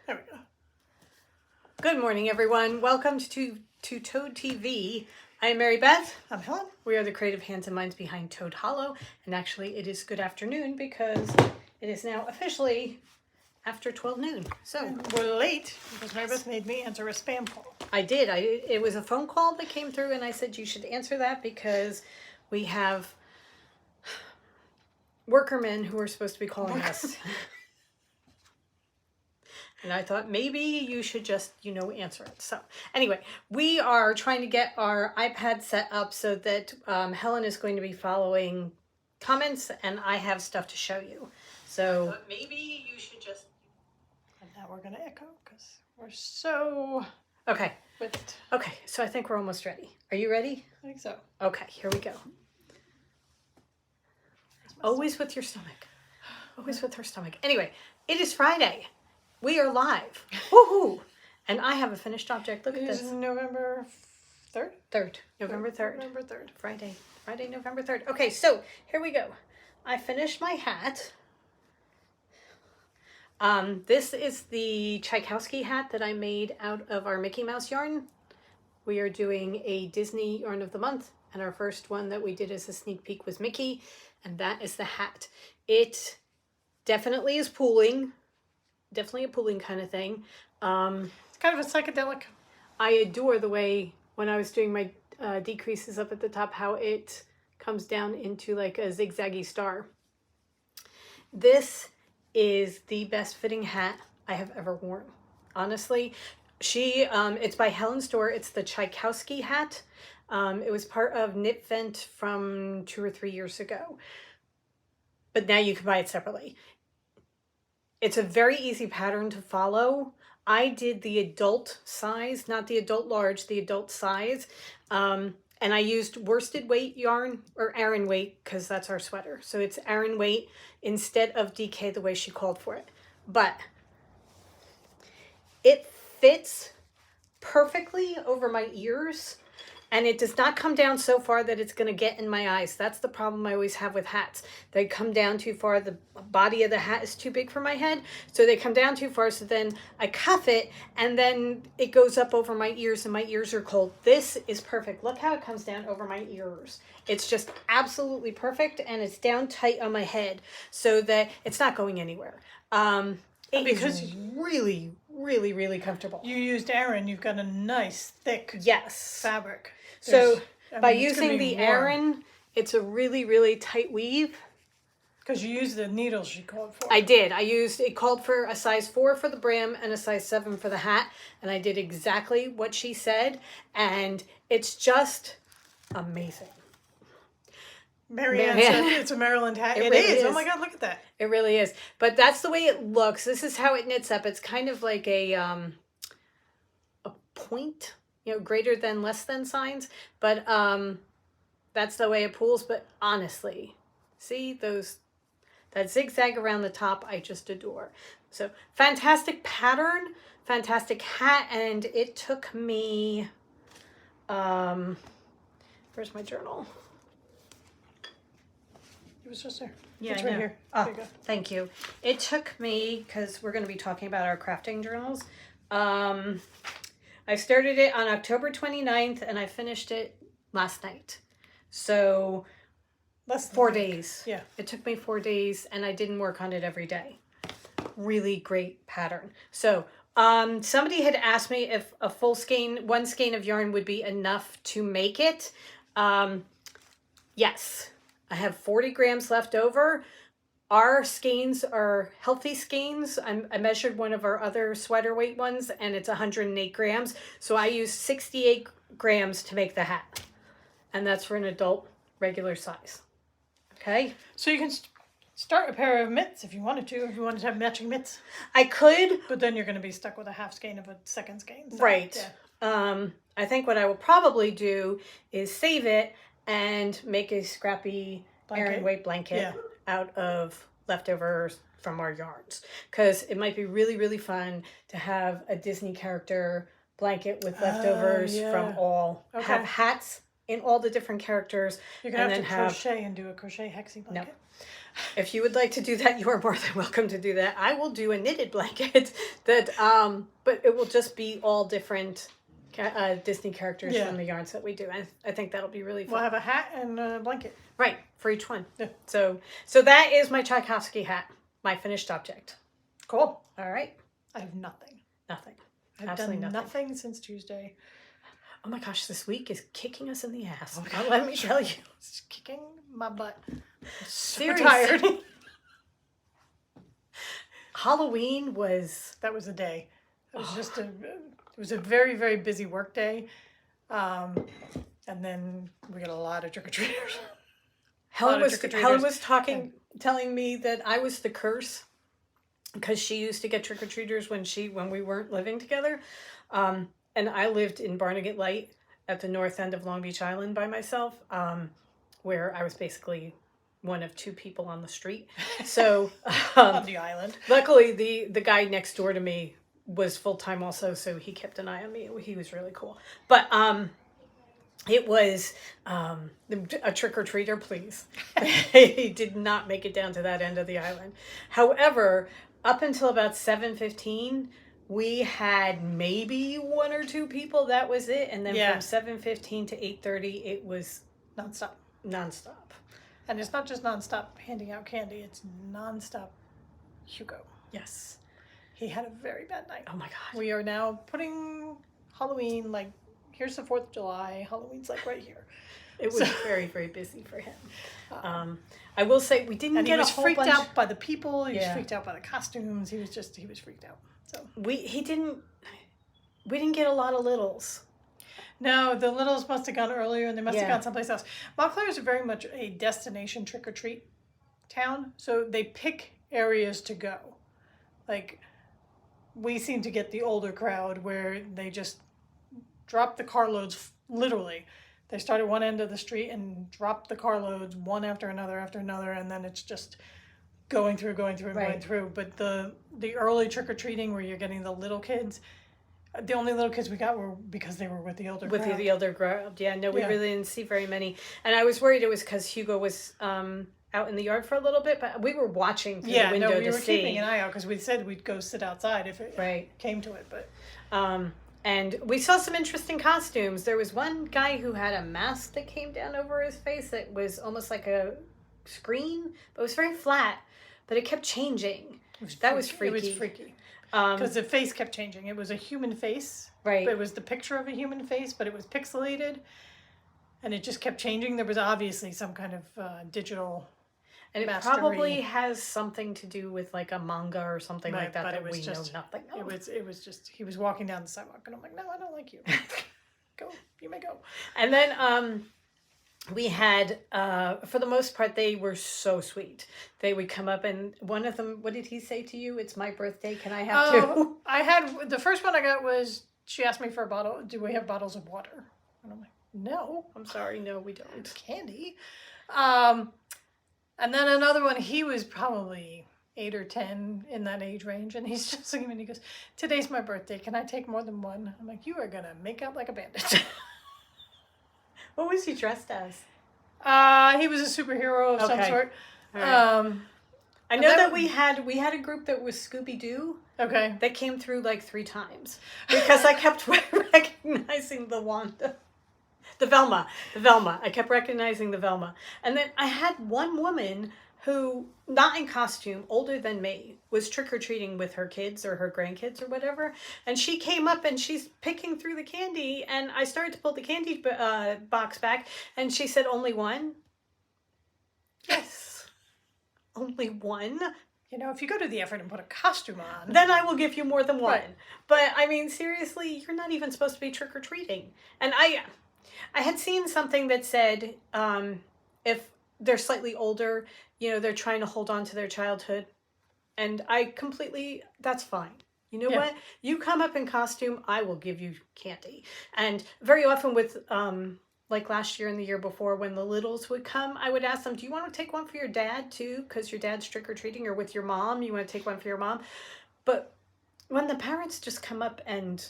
There we go. Good morning, everyone. Welcome to Toad TV. I am Mary Beth. I'm Helen. We are the creative hands and minds behind Toad Hollow. And actually, it is good afternoon because it is now officially after 12 noon. So We're late because Mary Beth made me answer a spam call. I did. It was a phone call that came through, and I said you should answer that because we have workermen who are supposed to be calling us. And I thought maybe you should just, answer it. So anyway, we are trying to get our iPad set up so that Helen is going to be following comments and I have stuff to show you. So maybe you should just... And now we're going to echo because we're so... Okay. with it. Okay, so I think we're almost ready. Are you ready? I think so. Okay, here we go. Always with your stomach. Always with her stomach. Anyway, it is Friday. We are live. Woohoo! And I have a finished object. Look at this. It is November 3rd? 3rd. November 3rd. November 3rd. Friday, November 3rd. Okay, so here we go. I finished my hat. This is the Tchaikovsky hat that I made out of our Mickey Mouse yarn. We are doing a Disney Yarn of the Month, and our first one that we did as a sneak peek was Mickey, and that is the hat. It definitely is pooling. Definitely a pooling kind of thing. It's kind of a psychedelic. I adore the way when I was doing my decreases up at the top, how it comes down into like a zigzaggy star. This is the best fitting hat I have ever worn. Honestly, it's by Helen Store. It's the Tchaikovsky hat. It was part of Knit Vent from 2 or 3 years ago. But now you can buy it separately. It's a very easy pattern to follow. I did the adult size, not the adult large, the adult size. And I used worsted weight yarn, or Aran weight, because that's our sweater. So it's Aran weight instead of DK the way she called for it. But it fits perfectly over my ears. And it does not come down so far that it's going to get in my eyes. That's the problem I always have with hats. They come down too far. The body of the hat is too big for my head. So they come down too far. So then I cuff it and then it goes up over my ears and my ears are cold. This is perfect. Look how it comes down over my ears. It's just absolutely perfect and it's down tight on my head so that it's not going anywhere. Because it's really, really, really comfortable. You used Aran. You've got a nice, thick fabric. So by using the Aran, it's a really, really tight weave. Because you used the needles she called for. I did. It called for a size 4 for the brim and a size 7 for the hat. And I did exactly what she said. And it's just amazing. Marianne said it's a Maryland hat. It really is. is. Oh my God, look at that. It really is. But that's the way it looks. This is how it knits up. It's kind of like a point, greater than, less than signs. But that's the way it pools. But honestly, see that zigzag around the top, I just adore. So fantastic pattern, fantastic hat. And it took me, where's my journal? It was just there. Yeah, it's I right know. here. Oh, There you go. Thank you. It took me, because we're going to be talking about our crafting journals. I started it on October 29th and I finished it last night. So Less than 4 days. Yeah. It took me 4 days and I didn't work on it every day. Really great pattern. So somebody had asked me if a one skein of yarn would be enough to make it. Yes. I have 40 grams left over. Our skeins are healthy skeins. I measured one of our other sweater weight ones and it's 108 grams. So I used 68 grams to make the hat. And that's for an adult regular size. Okay? So you can start a pair of mitts if you wanted to have matching mitts. I could. But then you're going to be stuck with a half skein of a second skein. So, Right. Yeah. I think what I will probably do is save it and make a scrappy Aran weight blanket out of leftovers from our yarns. Because it might be really, really fun to have a Disney character blanket with leftovers from all. Okay. Have hats in all the different characters. You're going to have to crochet and do a crochet hexi blanket. If you would like to do that, you are more than welcome to do that. I will do a knitted blanket that, but it will just be all different Disney characters Yeah. from the yarns that we do. I think that'll be really We'll fun. have a hat and a blanket. Right, for each one. Yeah. So that is my Tchaikovsky hat, my finished object. Cool. All right. I have nothing. Nothing. I've Absolutely done nothing. nothing since Tuesday. Oh my gosh, this week is kicking us in the ass. Let me tell you. It's kicking my butt. I'm so Seriously. tired. Halloween was... That was a day. It was just it was a very, very busy work day. And then we got a lot of trick-or-treaters. Helen was telling me that I was the curse because she used to get trick-or-treaters when we weren't living together. And I lived in Barnegat Light at the north end of Long Beach Island by myself, where I was basically one of two people on the street. So On the island. luckily the guy next door to me was full-time also, so he kept an eye on me. He was really cool. But it was a trick-or-treater, please. He did not make it down to that end of the island. However, up until about 7:15, we had maybe one or two people. That was it. And then from 7:15 to 8:30, it was Nonstop. nonstop. And it's not just nonstop handing out candy. It's nonstop Hugo. Yes. He had a very bad night. Oh my God. We are now putting Halloween, like, here's the 4th of July. Halloween's like right here. It was very, very busy for him. I will say we didn't get a whole bunch. He was freaked out by the people. He was Yeah. freaked out by the costumes. He was freaked out. So We didn't get a lot of littles. no, the littles must have gone earlier, and they must have Yeah. gone someplace else. Montclair is very much a destination trick or treat town, so they pick areas to go. Like, we seem to get the older crowd where they just drop the carloads. Literally, they start at one end of the street and drop the carloads one after another, and then it's just going through, Right. going through. But the early trick or treating where you're getting the little kids. The only little kids we got were because they were with the older crowd. The older crowd. Yeah, no, we Yeah. really didn't see very many. And I was worried it was because Hugo was out in the yard for a little bit, but we were watching through the window we to were see. keeping an eye out because we said we'd go sit outside if it Right. came to it. But And we saw some interesting costumes. There was one guy who had a mask that came down over his face that was almost like a screen, but it was very flat, but it kept changing. That was freaky. It was freaky because the face kept changing. It was a human face, Right. but it was the picture of a human face, but it was pixelated, and it just kept changing. There was obviously some kind of digital. And it mastery. probably has something to do with like a manga or something Right, like that but that it was we just- know nothing of. It was just he was walking down the sidewalk, and I'm like, no, I don't like you. Go, you may go. And then we had, for the most part, they were so sweet. They would come up and one of them, what did he say to you? It's my birthday. Can I have two? I had the first one I got was she asked me for a bottle. Do we have bottles of water? And I'm like, no, I'm sorry. No, we don't. candy. And then another one. He was probably 8 or 10 in that age range, and he's just looking at me and he goes, "Today's my birthday. Can I take more than one?" I'm like, "You are gonna make out like a bandit." What was he dressed as? He was a superhero of some Okay. sort. All right. I know that- that we had a group that was Scooby-Doo Okay. that came through like 3 times because I kept recognizing the Wanda. The Velma. I kept recognizing the Velma. And then I had one woman who, not in costume, older than me, was trick-or-treating with her kids or her grandkids or whatever. And she came up and she's picking through the candy. And I started to pull the candy box back. And she said, "Only one?" Yes. Only one? You know, if you go to the effort and put a costume on, Then I will give you more than one. Right. But I mean, seriously, you're not even supposed to be trick-or-treating. And I had seen something that said if they're slightly older, you know, they're trying to hold on to their childhood. And that's fine. You know Yeah. what? You come up in costume, I will give you candy. And very often with, like last year and the year before, when the littles would come, I would ask them, "Do you want to take one for your dad too? Because your dad's trick-or-treating, or with your mom, you want to take one for your mom?" But when the parents just come up and,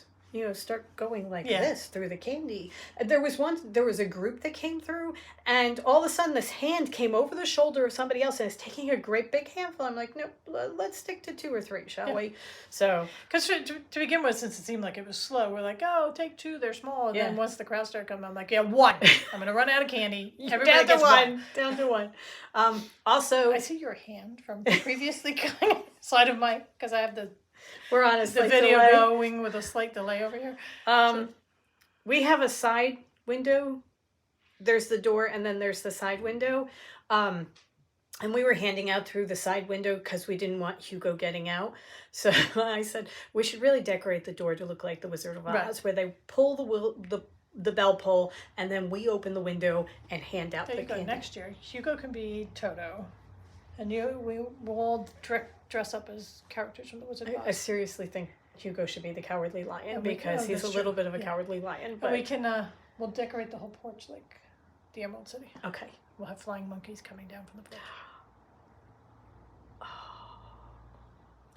start going like Yeah. this through the candy. There was a group that came through, and all of a sudden this hand came over the shoulder of somebody else and is taking a great big handful. I'm like, no, let's stick to 2 or 3, shall we? So, because to begin with, since it seemed like it was slow, we're like, oh, take 2, they're small. And Yeah. then once the crowd started coming, I'm like, yeah, 1. I'm going to run out of candy. Everybody down to gets 1. down to 1. Also, I see your hand from previously kind of side of my, because I have the we're on a video delay. going with a slight delay over here. We have a side window. There's the door, and then there's the side window. And we were handing out through the side window because we didn't want Hugo getting out. So I said, we should really decorate the door to look like the Wizard of Oz, Right. where they pull the bell pull, and then we open the window and hand out There the you go. candy. Next year, Hugo can be Toto, and we'll all dress up as characters from the Wizard of I Oz. seriously think Hugo should be the Cowardly Lion, And because he's a that's little true. bit of a Yeah. cowardly lion. But But we can we'll decorate the whole porch like the Emerald City. okay. We'll have flying monkeys coming down from the porch.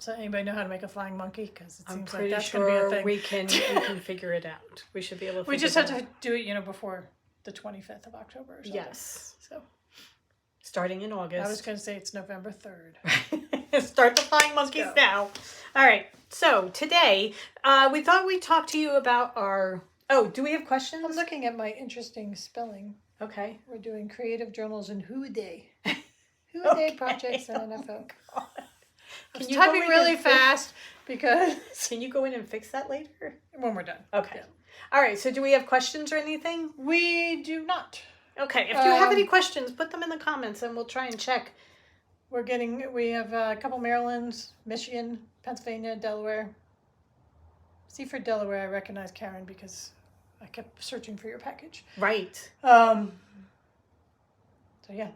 So anybody know how to make a flying monkey? Because it I'm seems like pretty that's going to be a sure thing. we can figure it out. We should be able to. We just figure have that to do it, before the 25th of October or out. something. Yes, So starting in August. I was going to say it's November 3rd. Start the flying monkeys go. now. All right. So today, we thought we'd talk to you about our. Oh, do we have questions? I'm looking at my interesting spelling. Okay. We're doing creative journals and Who-Day. Who-Day Okay. projects and NFL. I was Can you go typing in really and fix- fast because Can you go in and fix that later? when we're done. Okay. Yeah. All right. So do we have questions or anything? We do not. Okay. If you have Um, any questions, put them in the comments and we'll try and check. We have a couple Marylands, Michigan, Pennsylvania, Delaware. See, for Delaware, I recognize Karen because I kept searching for your package. Right. So yeah.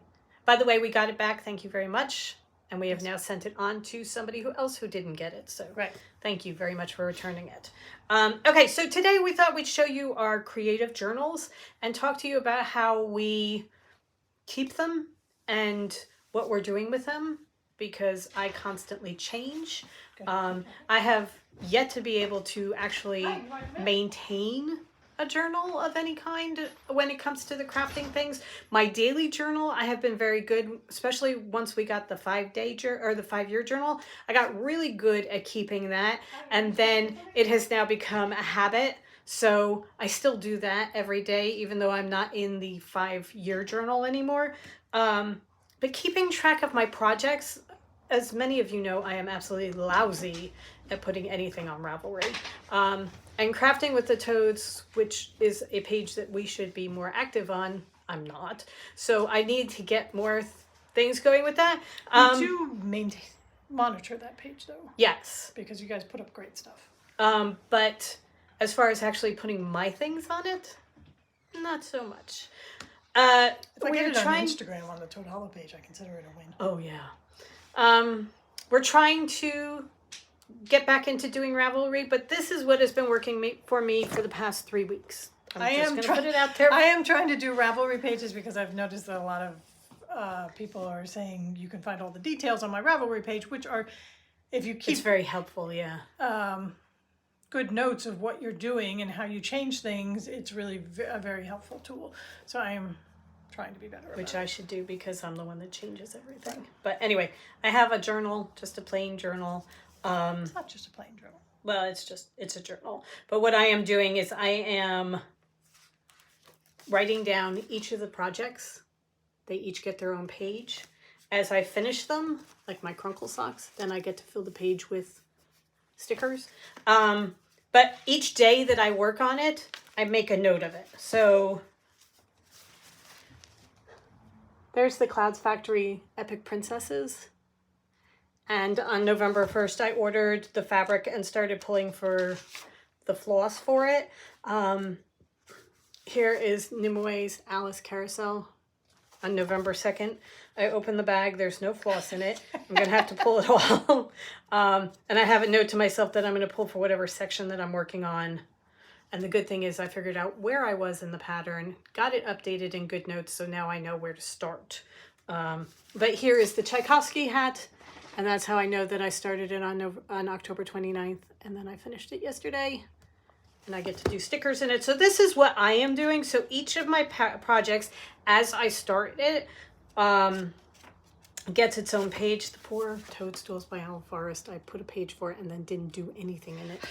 By the way, we got it back. Thank you very much. And we have now sent it on to somebody who didn't get it. So Right. thank you very much for returning it. Okay, so today we thought we'd show you our creative journals and talk to you about how we keep them and what we're doing with them, because I constantly change. I have yet to be able to actually maintain a journal of any kind when it comes to the crafting things. My daily journal, I have been very good, especially once we got the 5-year journal. I got really good at keeping that, and then it has now become a habit. So I still do that every day, even though I'm not in the 5-year journal anymore. But keeping track of my projects, as many of you know, I am absolutely lousy at putting anything on Ravelry. And Crafting with the Toads, which is a page that we should be more active on, I'm not. So I need to get more things going with that. We do monitor that page though, Yes. because you guys put up great stuff. But as far as actually putting my things on it, not so much. If I We're get it trying. on Instagram on the Toad Hollow page, I consider it a win. Oh yeah. We're trying to get back into doing Ravelry, but this is what has been working for me for the past 3 weeks. I'm just gonna put it out there. I am trying to do Ravelry pages because I've noticed that a lot of people are saying you can find all the details on my Ravelry page, which are, if you keep It's very helpful, yeah. good notes of what you're doing and how you change things, it's really a very helpful tool. So I am trying to be better. Which about I should do because I'm the one that changes everything. But anyway, I have a journal, just a plain journal. it's not just a plain journal. Well, it's a journal. But what I am doing is I am writing down each of the projects. They each get their own page. As I finish them, like my Crunkle socks, then I get to fill the page with stickers. But each day that I work on it, I make a note of it. So there's the Clouds Factory Epic Princesses. And on November 1st, I ordered the fabric and started pulling for the floss for it. Here is Nimue's Alice Carousel. On November 2nd, I opened the bag. There's no floss in it. I'm going to have to pull it all. And I have a note to myself that I'm going to pull for whatever section that I'm working on. And the good thing is I figured out where I was in the pattern, got it updated in GoodNotes, so now I know where to start. But here is the Tchaikovsky hat. And that's how I know that I started it on October 29th. And then I finished it yesterday. and I get to do stickers in it. So this is what I am doing. So each of my projects, as I start it, gets its own page. The poor Toadstools by Owl Forest, I put a page for it and then didn't do anything in it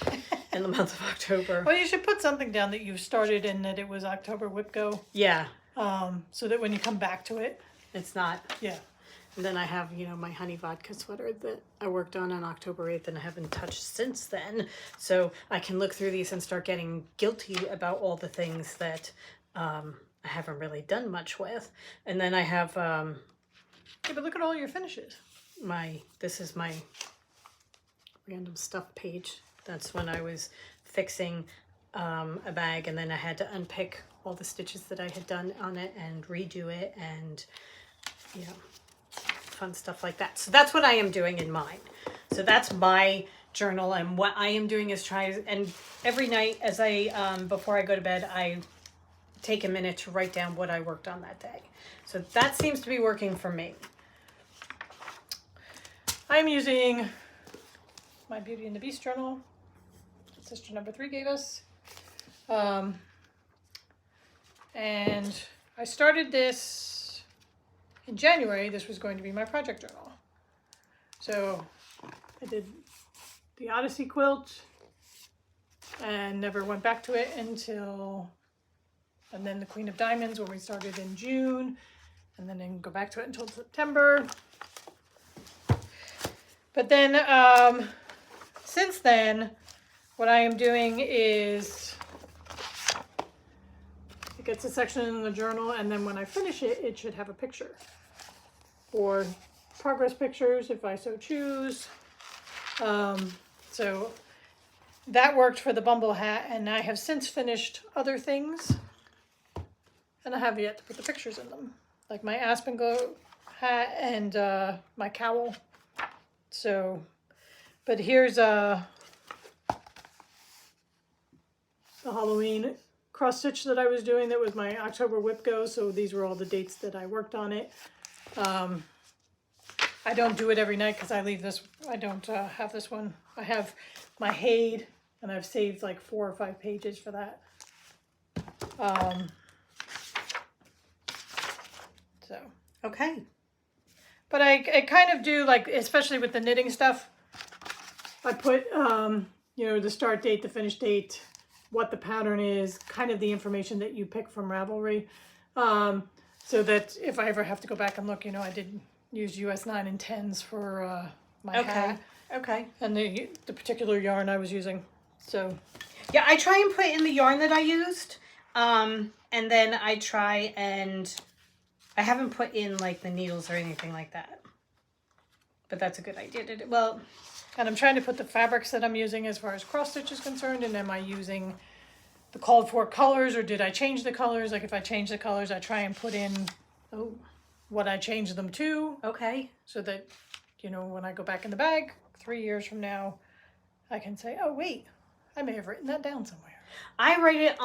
in the month of October. Well, you should put something down that you started and that it was October Whip Go. Yeah. So that when you come back to it, it's not. Yeah. And then I have, you know, my honey vodka sweater that I worked on October 8th and I haven't touched since then. So I can look through these and start getting guilty about all the things that I haven't really done much with. And then I have... yeah, but look at all your finishes. This is my random stuff page. That's when I was fixing a bag, and then I had to unpick all the stitches that I had done on it and redo it, and you know, fun stuff like that. So that's what I am doing in mine. So that's my journal, and what I am doing is and every night as I before I go to bed, I take a minute to write down what I worked on that day. So that seems to be working for me. I'm using my Beauty and the Beast journal. Sister number 3 gave us. And I started this in January. This was going to be my project journal. So I did the Odyssey quilt and never went back to it until, and then the Queen of Diamonds when we started in June, and then didn't go back to it until September. But then, since then, what I am doing is, it gets a section in the journal, and then when I finish it, it should have a picture. Or progress pictures, if I so choose. So that worked for the Bumble hat, and I have since finished other things. And I have yet to put the pictures in them. Like my Aspen Glow hat and my cowl. So, but here's the Halloween cross stitch that I was doing. That was my October Whip Go. So these were all the dates that I worked on it. I don't do it every night because I leave this. I don't have this one. I have my Haid, and I've saved like 4 or 5 pages for that. So okay. But I kind of do, like, especially with the knitting stuff, I put, you know, the start date, the finish date, what the pattern is, kind of the information that you pick from Ravelry. So that if I ever have to go back and look, you know, I did use US 9 and 10s for my hat. Okay. And the particular yarn I was using. So yeah, I try and put in the yarn that I used. And then I try and... I haven't put in like the needles or anything like that, but that's a good idea to do. Well, and I'm trying to put the fabrics that I'm using as far as cross stitch is concerned, and am I using the called for colors, or did I change the colors? Like if I change the colors, I try and put in what I changed them to. Okay. So that, you know, when I go back in the bag 3 years from now, I can say, oh wait, I may have written that down somewhere. I write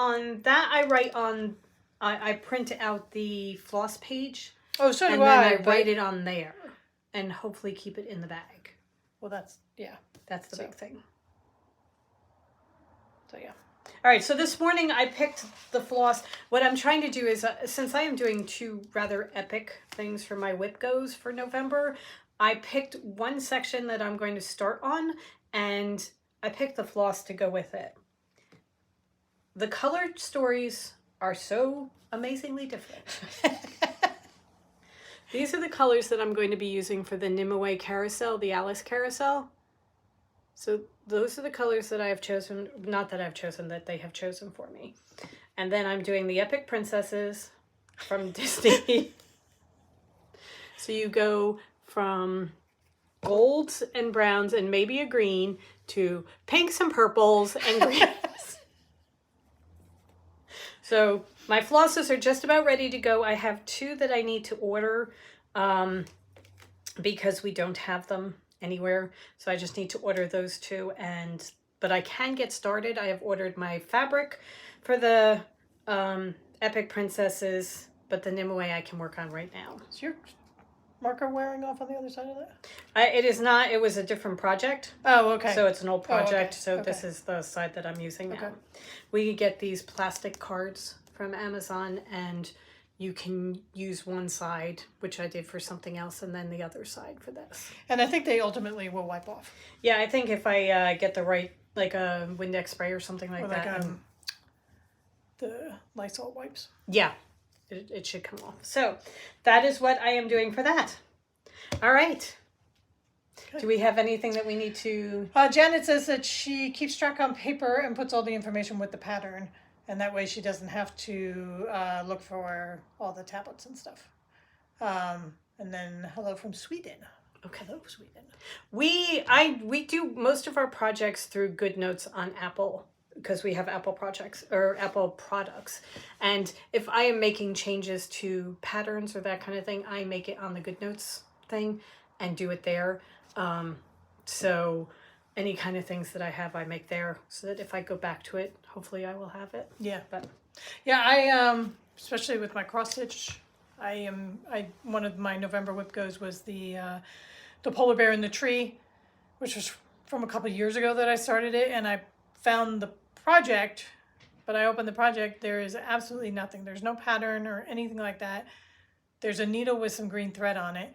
on I print out the floss page. Oh, so do and then I write it on there and hopefully keep it in the bag. Well, that's, yeah. That's the big thing. So, yeah. All right, so this morning I picked the floss. What I'm trying to do is, since I am doing 2 rather epic things for my Whip Goes for November, I picked one section that I'm going to start on, and I picked the floss to go with it. The colored stories are so amazingly different. These are the colors that I'm going to be using for the Nimue carousel, the Alice carousel. So those are the colors that I have chosen, not that I've chosen, that they have chosen for me. And then I'm doing the Epic Princesses from Disney. So you go from golds and browns and maybe a green to pinks and purples and greens. So my flosses are just about ready to go. I have 2 that I need to order because we don't have them anywhere. So I just need to order those 2. But I can get started. I have ordered my fabric for the Epic Princesses, but the Nimue I can work on right now. So marker wearing off on the other side of that? It is not. It was a different project. Oh, okay. So it's an old project. okay, So this okay. is the side that I'm using now. Okay. We get these plastic cards from Amazon, and you can use one side, which I did for something else, and then the other side for this. And I think they ultimately will wipe off. Yeah, I think if I get the right, like a Windex spray or something like Or that. the Lysol wipes. Yeah, it should come off. So that is what I am doing for that. All right. Good. Do we have anything that we need to... Janet says that she keeps track on paper and puts all the information with the pattern. And that way she doesn't have to look for all the tablets and stuff. And then hello from Sweden. Okay. Hello, Sweden. We do most of our projects through GoodNotes on Apple, because we have Apple projects or Apple products. And if I am making changes to patterns or that kind of thing, I make it on the GoodNotes thing and do it there. So any kind of things that I have, I make there, so that if I go back to it, hopefully I will have it. Yeah. But Yeah, I especially with my cross stitch, one of my November whip goes was the polar bear in the tree, which was from a couple of years ago that I started it, and I found the project, but I opened the project, there is absolutely nothing. There's no pattern or anything like that. There's a needle with some green thread on it.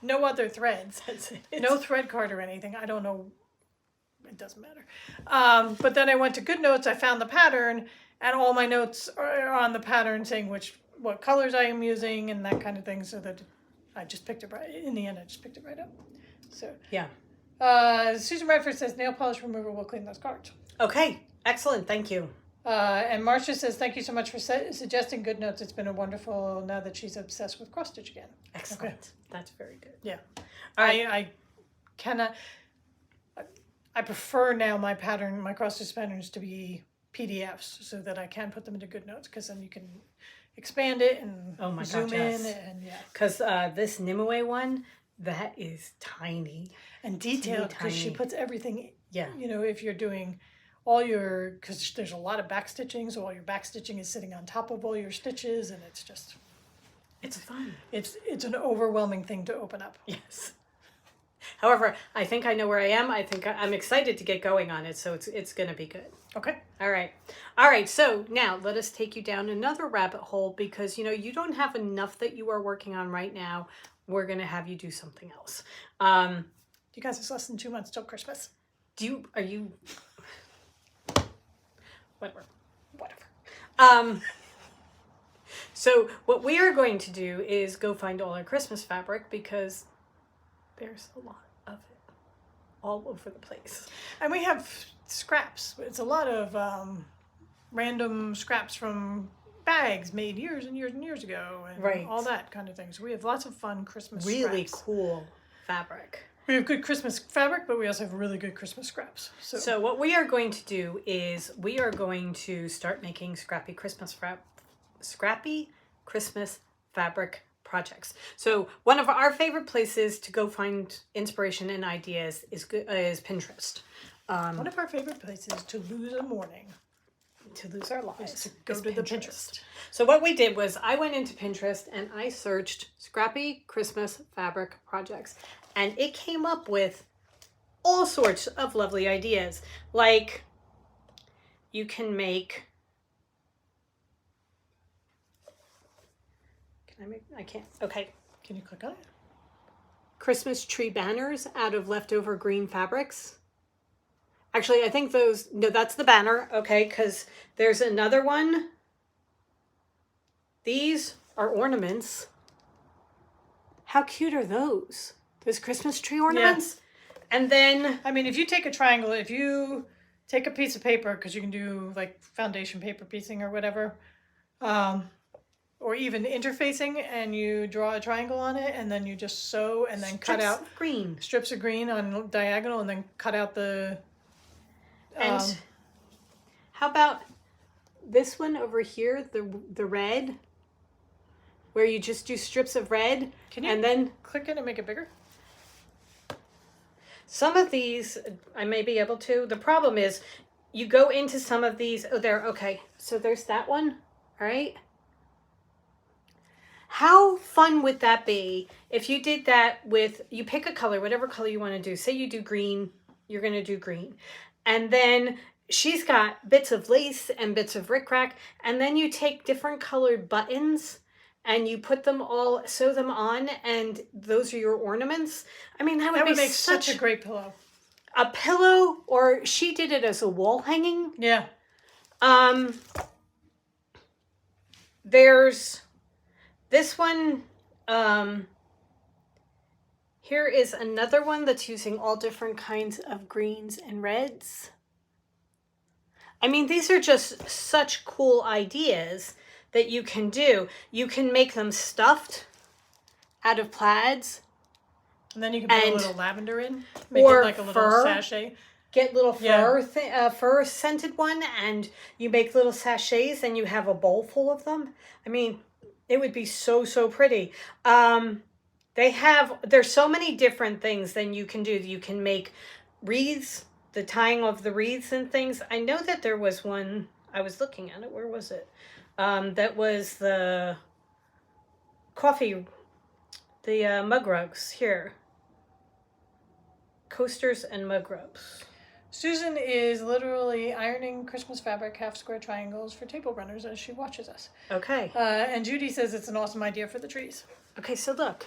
No other threads. No thread card or anything. I don't know. It doesn't matter. But then I went to GoodNotes. I found the pattern, and all my notes are on the pattern saying what colors I am using and that kind of thing. So that I just picked it right. In the end, I just picked it right up. So yeah. Susan Redford says nail polish remover will clean those cards. Okay. Excellent. Thank you. And Marcia says, thank you so much for suggesting GoodNotes. It's been a wonderful, now that she's obsessed with cross stitch again. Excellent. Okay. That's very good. Yeah. All right. I cannot, I prefer now my cross stitch patterns to be PDFs so that I can put them into GoodNotes, because then you can expand it and zoom in and yeah. Because this Nimue one, that is tiny. And detailed, because she puts everything, yeah. You know, if you're doing because there's a lot of back stitching, so all your back stitching is sitting on top of all your stitches, and it's just, It's fun. it's an overwhelming thing to open up. Yes. However, I think I know where I am. I think I'm excited to get going on it, so it's going to be good. Okay. All right. So now let us take you down another rabbit hole, because you don't have enough that you are working on right now. We're going to have you do something else. You guys, it's less than 2 months till Christmas. Are you whatever. So what we are going to do is go find all our Christmas fabric, because there's a lot of it all over the place. And we have scraps. It's a lot of random scraps from bags made years and years and years ago, and all that kind of thing. So we have lots of fun Christmas really scraps. Cool fabric. We have good Christmas fabric, but we also have really good Christmas scraps. So what we are going to do is we are going to start making scrappy Christmas fabric projects. So one of our favorite places to go find inspiration and ideas is Pinterest. One of our favorite places to lose a morning, to lose our lives, is to go to the Pinterest. So what we did was I went into Pinterest and I searched scrappy Christmas fabric projects, and it came up with all sorts of lovely ideas. Like, you can make, I can't, okay. Can you click on it? Christmas tree banners out of leftover green fabrics. Actually, I think no, that's the banner, okay, because there's another one. These are ornaments. How cute are those? Those Christmas tree ornaments? Yeah. And then, I mean, if you take a triangle, if you take a piece of paper, because you can do like foundation paper piecing or whatever, or even interfacing, and you draw a triangle on it, and then you just sew and then cut out strips of green on diagonal, and then cut out the. And how about this one over here, the red, where you just do strips of red, and then click it and make it bigger? Some of these I may be able to. The problem is you go into some of these. Oh, there. Okay. So there's that one. All right. How fun would that be if you did that with, you pick a color, whatever color you want to do. Say you do green, you're going to do green. And then she's got bits of lace and bits of rickrack. And then you take different colored buttons and you put them all, sew them on, and those are your ornaments. I mean, that would be make such a great pillow. A pillow, or she did it as a wall hanging. Yeah. There's this one. Here is another one that's using all different kinds of greens and reds. I mean, these are just such cool ideas that you can do. You can make them stuffed out of plaids. And then you can put a little lavender in. Make or it like a little fur. sachet. Get little fur scented one, and you make little sachets, and you have a bowl full of them. I mean, it would be so, so pretty. There's so many different things that you can do. You can make wreaths, the tying of the wreaths and things. I know that there was one, I was looking at it, where was it? That was the coffee, the mug rugs here. Coasters and mug rugs. Susan is literally ironing Christmas fabric half square triangles for table runners as she watches us. Okay. And Judy says it's an awesome idea for the trees. Okay, so look.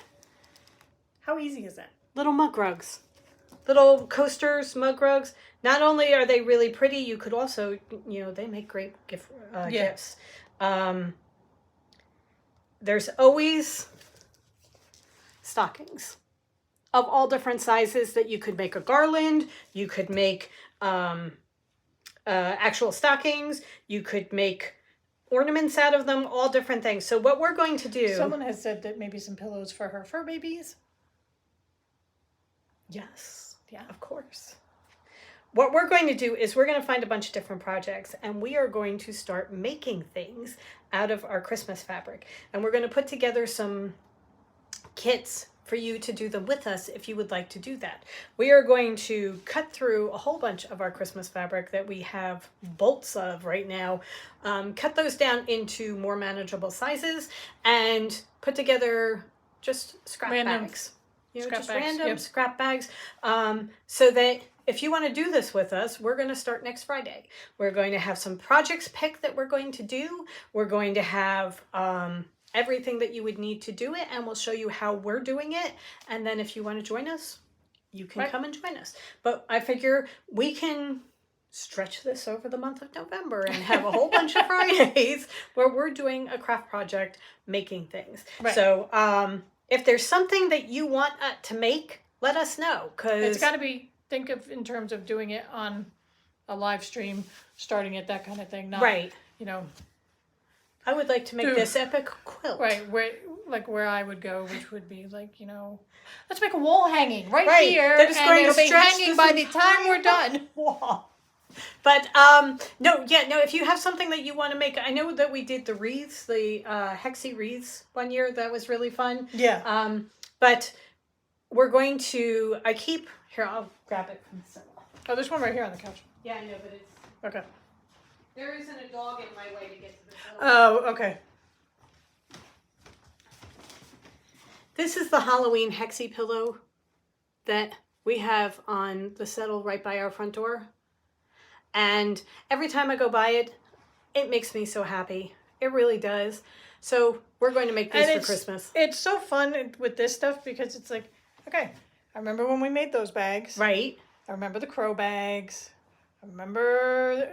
How easy is that? Little mug rugs. Little coasters, mug rugs. Not only are they really pretty, you could also, they make great gifts. There's always stockings of all different sizes that you could make a garland. You could make actual stockings. You could make ornaments out of them, all different things. So what we're going to do... Someone has said that maybe some pillows for her fur babies. Yes. Yeah. Of course. What we're going to do is we're going to find a bunch of different projects, and we are going to start making things out of our Christmas fabric. And we're going to put together some kits for you to do them with us if you would like to do that. We are going to cut through a whole bunch of our Christmas fabric that we have bolts of right now, cut those down into more manageable sizes, and put together just scrap bags. Scrap bags, so that if you want to do this with us, we're going to start next Friday. We're going to have some projects picked that we're going to do. We're going to have everything that you would need to do it, and we'll show you how we're doing it. And then if you want to join us, you can come and join us. But I figure we can stretch this over the month of November and have a whole bunch of Fridays where we're doing a craft project, making things. Right. So if there's something that you want to make, let us know. Cause it's got to be, think of in terms of doing it on a live stream, starting it, that kind of thing. Not, right. I would like to make this epic quilt. Right, where I would go, which would be let's make a wall hanging right here, that is going to be hanging by the time we're done. Wall. But no, if you have something that you want to make, I know that we did the wreaths, the hexy wreaths one year. That was really fun. Yeah. But we're going to, here, I'll grab it from the center. Oh, there's one right here on the couch. Yeah, I know, but it's... Okay. There isn't a dog in my way to get to the center. Oh, okay. This is the Halloween hexy pillow that we have on the settle right by our front door. And every time I go by it, it makes me so happy. It really does. So we're going to make these for Christmas. It's so fun with this stuff because it's like, okay, I remember when we made those bags. Right. I remember the crow bags. I remember,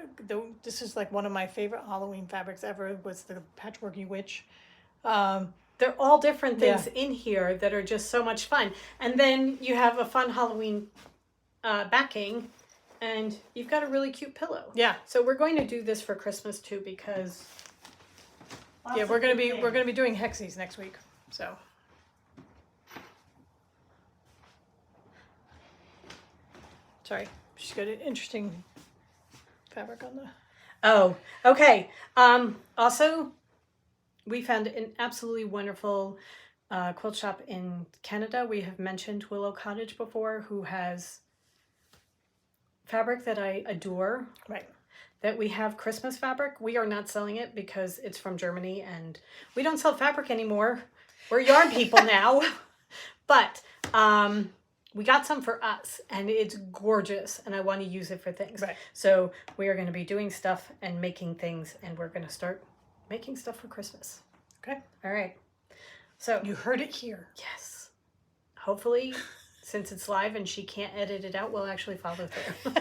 this is like one of my favorite Halloween fabrics ever, was the Patchworky Witch. They're all different things in here that are just so much fun. And then you have a fun Halloween backing. And you've got a really cute pillow. Yeah. So we're going to do this for Christmas too, because we're gonna be doing hexies next week. So. Sorry, she's got an interesting fabric on the. Oh, okay. Also, we found an absolutely wonderful quilt shop in Canada. We have mentioned Willow Cottage before, who has fabric that I adore. Right. That we have Christmas fabric. We are not selling it because it's from Germany and we don't sell fabric anymore We're yarn people now. But we got some for us, and it's gorgeous, and I want to use it for things. Right. So we are going to be doing stuff and making things, and we're going to start making stuff for Christmas. Okay. All right. So You heard it here. yes. Hopefully, since it's live and she can't edit it out, we'll actually follow through.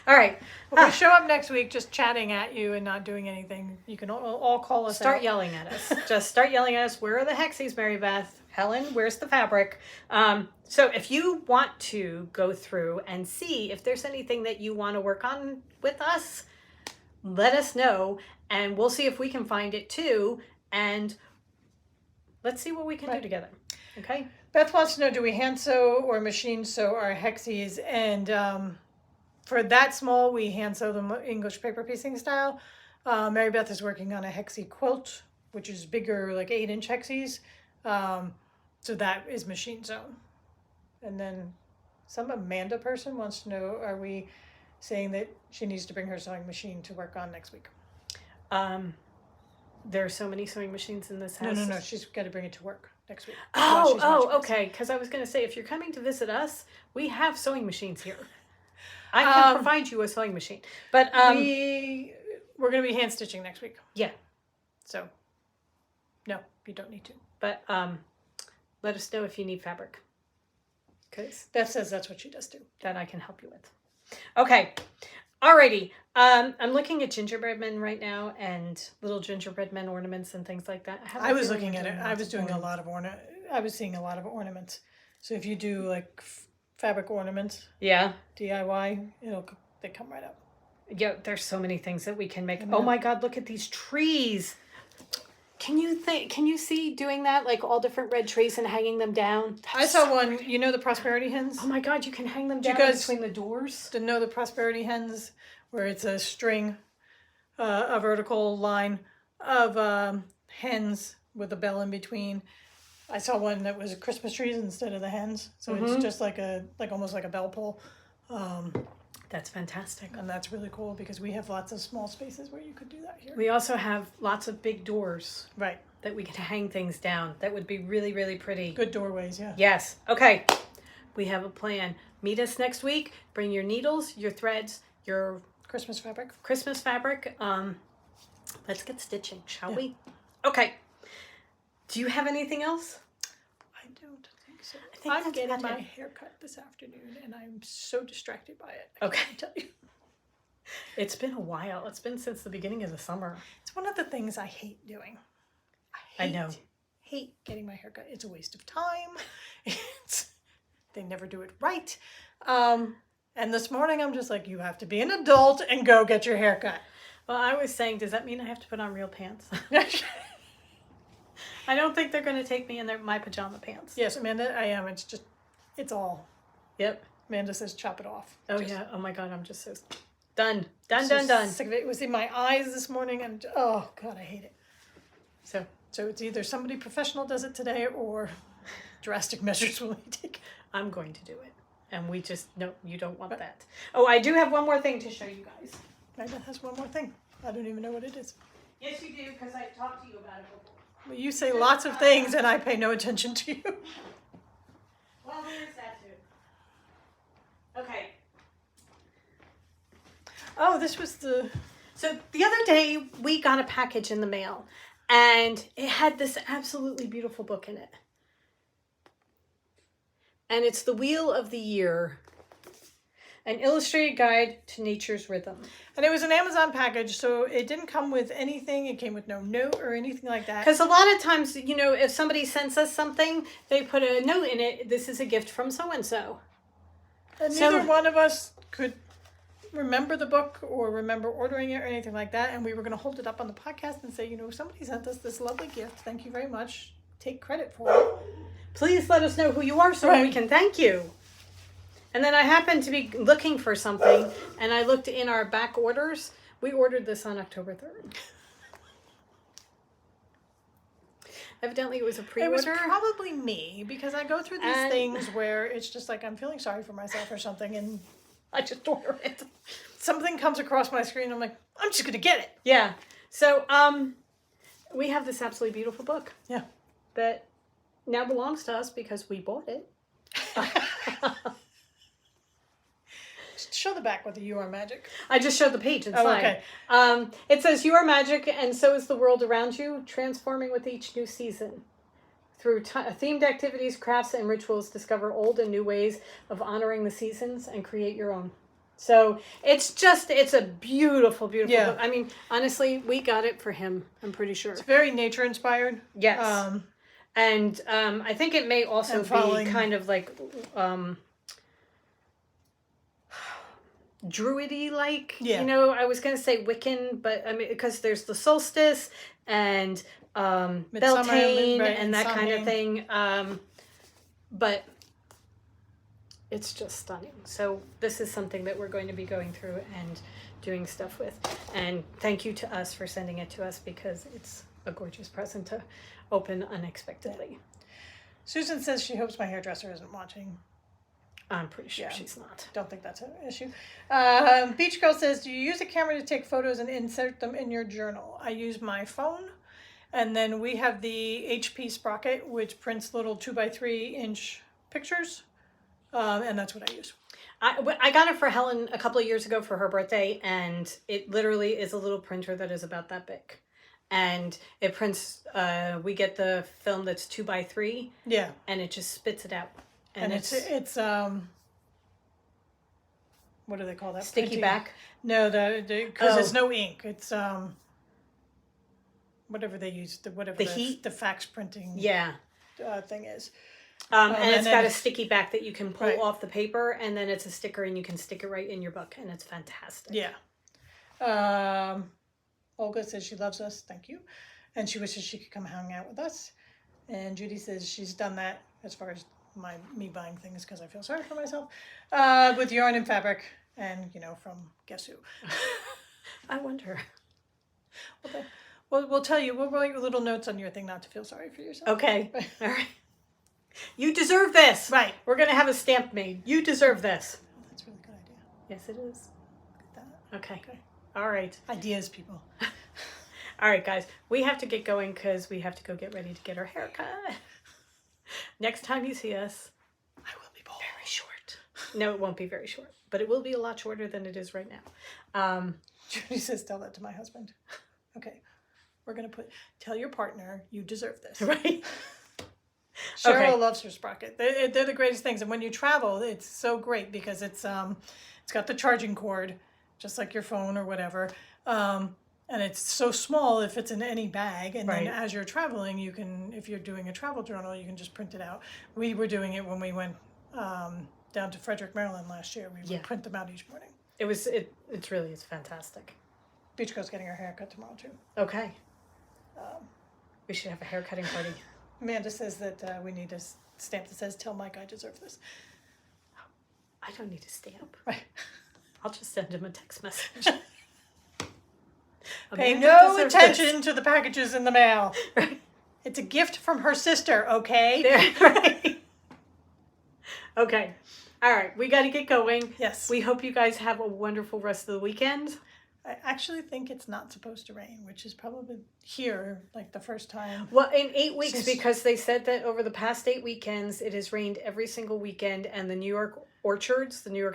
All right. If we show up next week just chatting at you and not doing anything, you can all call us Start out. yelling at us. Just start yelling at us. Where are the hexies, Mary Beth? Helen, where's the fabric? So if you want to go through and see if there's anything that you want to work on with us, let us know, and we'll see if we can find it too. And let's see what we can do together. Okay? Beth wants to know, do we hand sew or machine sew our hexies? And for that small, we hand sew them English paper piecing style. Mary Beth is working on a hexie quilt, which is bigger, like 8-inch hexies. So that is machine sewn. And then some Amanda person wants to know, are we saying that she needs to bring her sewing machine to work on next week? There are so many sewing machines in this house. No. She's got to bring it to work next week. Okay. Because I was going to say, if you're coming to visit us, we have sewing machines here. I can provide you a sewing machine. But we're going to be hand stitching next week. yeah. So, no, you don't need to. But let us know if you need fabric. Because Beth says that's what she does too. that I can help you with. Okay. Alrighty. I'm looking at gingerbread men right now and little gingerbread men ornaments and things like that. I was looking at it. I was doing a lot of I was seeing a lot of ornaments. So if you do like fabric ornaments, Yeah. DIY, they come right up. Yeah, there's so many things that we can make. Oh my God, look at these trees. Can you see doing that, like all different red trees and hanging them down? I saw one, the prosperity hens? Oh my God, you can hang them Do you down guys- between the doors. To know the prosperity hens, where it's a string, a vertical line of hens with a bell in between. I saw one that was Christmas trees instead of the hens, so it's just like almost like a bell pull. That's fantastic. And that's really cool because we have lots of small spaces where you could do that here. We also have lots of big doors Right. that we can hang things down. That would be really, really pretty. Good doorways, yeah. Yes. Okay. We have a plan. Meet us next week. Bring your needles, your threads, your Christmas fabric. Christmas fabric. Let's get stitching, shall we? Okay. Do you have anything else? I don't think so. I think I'm that's getting about my it. haircut this afternoon, and I'm so distracted by it. Okay. I tell you. It's been a while. It's been since the beginning of the summer. It's one of the things I hate doing. I know. Hate getting my haircut. It's a waste of time. They never do it right. And this morning I'm just like, you have to be an adult and go get your haircut. Well, I was saying, does that mean I have to put on real pants? I don't think they're going to take me in my pajama pants. Yes, Amanda, I am. It's all. Yep. Amanda says chop it off. Oh, yeah. Oh, my God. I'm just so done. I'm Done. Sick of it. It was in my eyes this morning, and oh God, I hate it. So it's either somebody professional does it today or drastic measures will be taken. I'm going to do it. And we just, no, you don't want that. Oh, I do have one more thing to show you guys. Amanda has one more thing. I don't even know what it is. Yes, you do, because I talked to you about it before. Well, you say lots of things, and I pay no attention to you. Well, there's that too. Okay. Oh, this was the... So the other day, we got a package in the mail, and it had this absolutely beautiful book in it. And it's The Wheel of the Year, an illustrated guide to nature's rhythm. And it was an Amazon package, so it didn't come with anything. It came with no note or anything like that. Because a lot of times, if somebody sends us something, they put a note in it, this is a gift from so-and-so. And neither one of us could remember the book or remember ordering it or anything like that. And we were going to hold it up on the podcast and say, somebody sent us this lovely gift. Thank you very much. Take credit for it. Please let us know who you are so we can thank you. And then I happened to be looking for something, and I looked in our back orders. We ordered this on October 3rd. Evidently, it was a pre-order. It was probably me, because I go through these things where it's just like I'm feeling sorry for myself or something, and I just order it. Something comes across my screen, I'm like, I'm just going to get it. Yeah. So, we have this absolutely beautiful book. Yeah. that now belongs to us because we bought it. Show the back with the You Are Magic. I just showed the page inside. Oh, okay. It says, "You are magic, and so is the world around you, transforming with each new season. Through themed activities, crafts, and rituals, discover old and new ways of honoring the seasons and create your own." So it's a beautiful, beautiful book. I mean, honestly, we got it for him, I'm pretty sure. It's very nature inspired. Yes. And I think it may also be kind of like druidy like. Yeah. You know, I was going to say Wiccan, but I mean, because there's the solstice and Beltane and that kind of thing. But it's just stunning. So this is something that we're going to be going through and doing stuff with. And thank you to us for sending it to us because it's a gorgeous present to open unexpectedly. Susan says she hopes my hairdresser isn't watching. I'm pretty sure she's not. Don't think that's an issue. Beach Girl says, do you use a camera to take photos and insert them in your journal? I use my phone. And then we have the HP Sprocket, which prints little 2x3 inch pictures. And that's what I use. I got it for Helen a couple of years ago for her birthday, and it literally is a little printer that is about that big. And it prints, we get the film that's 2x3. Yeah. And it just spits it out. And it's what do they call that? Sticky Printing. back? No, because there's no ink. It's, whatever they use, the heat, the fax printing thing is. And it's got a sticky back that you can pull off the paper, and then it's a sticker, and you can stick it right in your book, and it's fantastic. Yeah. Olga says she loves us. Thank you. And she wishes she could come hang out with us. And Judy says she's done that as far as me buying things because I feel sorry for myself with yarn and fabric, and from guess who. I wonder. Okay. Well, we'll tell you. We'll write little notes on your thing not to feel sorry for yourself. Okay. All right. You deserve this. Right. We're going to have a stamp made. You deserve this. That's a really good idea. Yes, it is. Look at that. Okay. All right. Ideas, people. All right, guys. We have to get going because we have to go get ready to get our haircut. Next time you see us, I will be bald. Very short. No, it won't be very short, but it will be a lot shorter than it is right now. Judy says, tell that to my husband. Okay. We're going to tell your partner you deserve this. Right. Cheryl loves her Sprocket. They're the greatest things. And when you travel, it's so great because it's got the charging cord, just like your phone or whatever. And it's so small if it's in any bag. And then as you're traveling, you can, if you're doing a travel journal, you can just print it out. We were doing it when we went down to Frederick, Maryland last year. We would print them out each morning. It's fantastic. Beach Girl's getting her hair cut tomorrow too. Okay. We should have a hair cutting party. Amanda says that we need a stamp that says, tell Mike I deserve this. I don't need a stamp. Right. I'll just send him a text message. Pay no attention to the packages in the mail. Right. It's a gift from her sister, okay? Right. Okay. All right. We got to get going. Yes. We hope you guys have a wonderful rest of the weekend. I actually think it's not supposed to rain, which is probably here, like the first time. Well, in 8 weeks, because they said that over the past 8 weekends, it has rained every single weekend, and the New York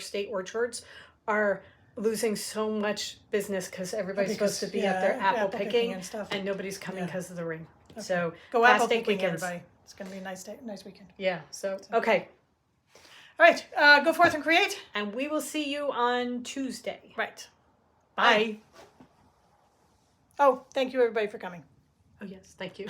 State orchards, are losing so much business because everybody's supposed to be up there apple picking and stuff, and nobody's coming because of the rain. Okay. So go apple picking, everybody. It's going to be a nice day, nice weekend. Yeah. So okay. All right. Go forth and create, and we will see you on Tuesday. Right. Bye. Oh, thank you everybody for coming. Oh, yes. Thank you.